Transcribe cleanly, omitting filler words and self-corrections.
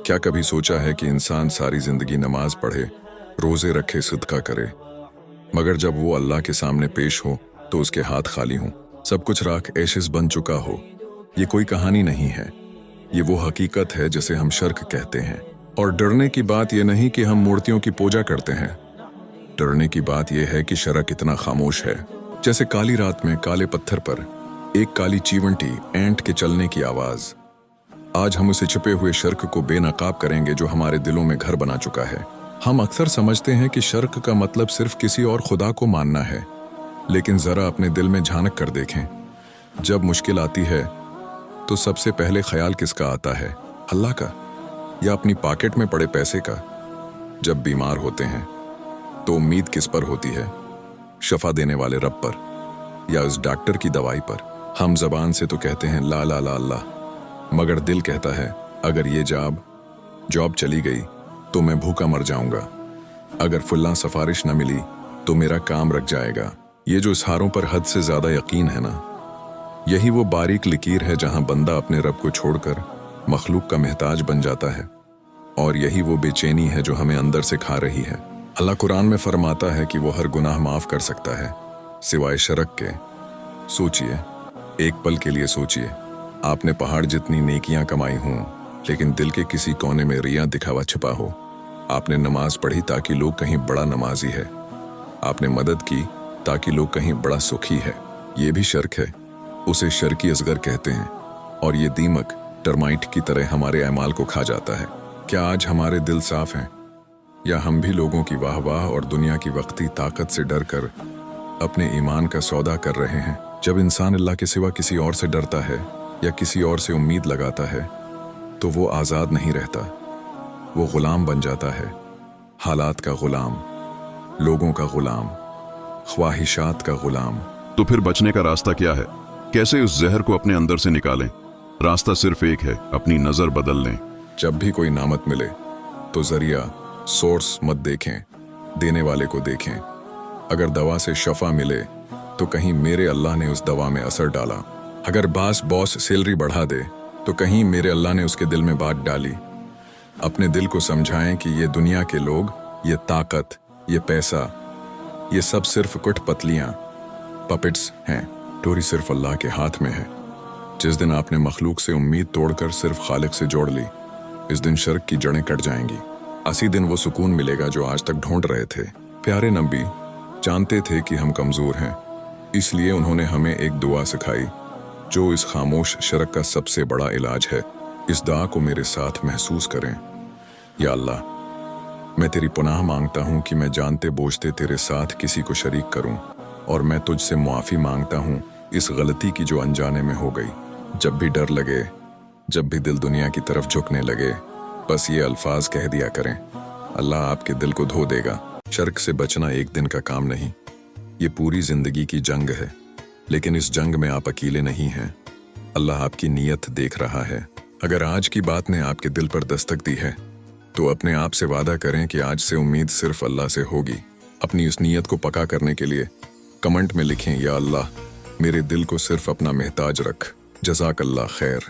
क्या कभी सोचा है कि इंसान सारी जिंदगी नमाज पढ़े, रोजे रखे, सदका करे, मगर जब वो अल्लाह के सामने पेश हो तो उसके हाथ खाली हों, सब कुछ राख एशिस बन चुका हो। ये कोई कहानी नहीं है, ये वो हकीकत है जिसे हम शर्क कहते हैं। और डरने की बात यह नहीं कि हम मूर्तियों की पूजा करते हैं, डरने की बात यह है कि शर्क इतना खामोश है, जैसे काली रात में काले पत्थर पर एक काली चीवंटी एंट के चलने की आवाज। आज हम उसे छिपे हुए शर्क को बेनकाब करेंगे जो हमारे दिलों में घर बना चुका है। हम अक्सर समझते हैं कि शर्क का मतलब सिर्फ किसी और खुदा को मानना है, लेकिन जरा अपने दिल में झांक कर देखें। जब मुश्किल आती है तो सबसे पहले ख्याल किसका आता है? अल्लाह का या अपनी पॉकेट में पड़े पैसे का? जब बीमार होते हैं तो उम्मीद किस पर होती है? शफा देने वाले रब पर या उस डॉक्टर की दवाई पर? हम जबान से तो कहते हैं ला ला ला अल्लाह, मगर दिल कहता है अगर ये जॉब चली गई तो मैं भूखा मर जाऊंगा, अगर फुल्ला सिफारिश न मिली तो मेरा काम रख जाएगा। ये जो इसहारों पर हद से ज्यादा यकीन है ना, यही वो बारीक लकीर है जहां बंदा अपने रब को छोड़कर मखलूक का महताज बन जाता है। और यही वो बेचैनी है जो हमें अंदर से खा रही है। अल्लाह कुरान में फरमाता है कि वो हर गुनाह माफ कर सकता है सिवाय शर्क के। सोचिए, एक पल के लिए सोचिए, आपने पहाड़ जितनी नेकियां कमाई हों लेकिन दिल के किसी कोने में रिया दिखावा छिपा हो। आपने नमाज पढ़ी ताकि लोग कहीं बड़ा नमाजी है, आपने मदद की ताकि लोग कहीं बड़ा सुखी है। ये भी शर्क है, उसे शर्की असगर कहते हैं। और ये दीमक टर्माइट की तरह हमारे अमाल को खा जाता है। क्या आज हमारे दिल साफ हैं, या हम भी लोगों की वाह वाह और दुनिया की वक्ती ताकत से डर कर अपने ईमान का सौदा कर रहे हैं? जब इंसान अल्लाह के सिवा किसी और से डरता है या किसी और से उम्मीद लगाता है तो वो आज़ाद नहीं रहता, वो गुलाम बन जाता है। हालात का गुलाम, लोगों का गुलाम, ख्वाहिशात का गुलाम। तो फिर बचने का रास्ता क्या है? कैसे उस जहर को अपने अंदर से निकालें? रास्ता सिर्फ एक है, अपनी नजर बदल लें। जब भी कोई नामत मिले तो जरिया सोर्स मत देखें, देने वाले को देखें। अगर दवा से शफा मिले तो कहीं मेरे अल्लाह ने उस दवा में असर डाला। अगर बॉस सैलरी बढ़ा दे तो कहीं मेरे अल्लाह ने उसके दिल में बात डाली। अपने दिल को समझाएं कि ये दुनिया के लोग, ये ताकत, ये पैसा, ये सब सिर्फ कुठपुतलियां, पपेट्स हैं। डोरी सिर्फ अल्लाह के हाथ में है। जिस दिन आपने मखलूक से उम्मीद तोड़कर सिर्फ खालिक से जोड़ ली, इस दिन शर्क की जड़ें कट जाएंगी। इसी दिन वो सुकून मिलेगा जो आज तक ढूंढ रहे थे। प्यारे नबी जानते थे कि हम कमजोर हैं, इसलिए उन्होंने हमें एक दुआ सिखाई जो इस खामोश शर्क का सबसे बड़ा इलाज है। इस दुआ को मेरे साथ महसूस करें। या अल्लाह, मैं तेरी पनाह मांगता हूँ कि मैं जानते बूझते तेरे साथ किसी को शरीक करूँ, और मैं तुझसे मुआफ़ी मांगता हूँ इस गलती की जो अनजाने में हो गई। जब भी डर लगे, जब भी दिल दुनिया की तरफ झुकने लगे, बस ये अल्फाज कह दिया करें, अल्लाह आपके दिल को धो देगा। शर्क से बचना एक दिन का काम नहीं, ये पूरी जिंदगी की जंग है। लेकिन इस जंग में आप अकेले नहीं हैं, अल्लाह आपकी नीयत देख रहा है। अगर आज की बात ने आपके दिल पर दस्तक दी है तो अपने आप से वादा करें कि आज से उम्मीद सिर्फ अल्लाह से होगी। अपनी उस नीयत को पक्का करने के लिए कमेंट में लिखें, या अल्लाह मेरे दिल को सिर्फ अपना महताज रख। जज़ाकल्लाह खैर।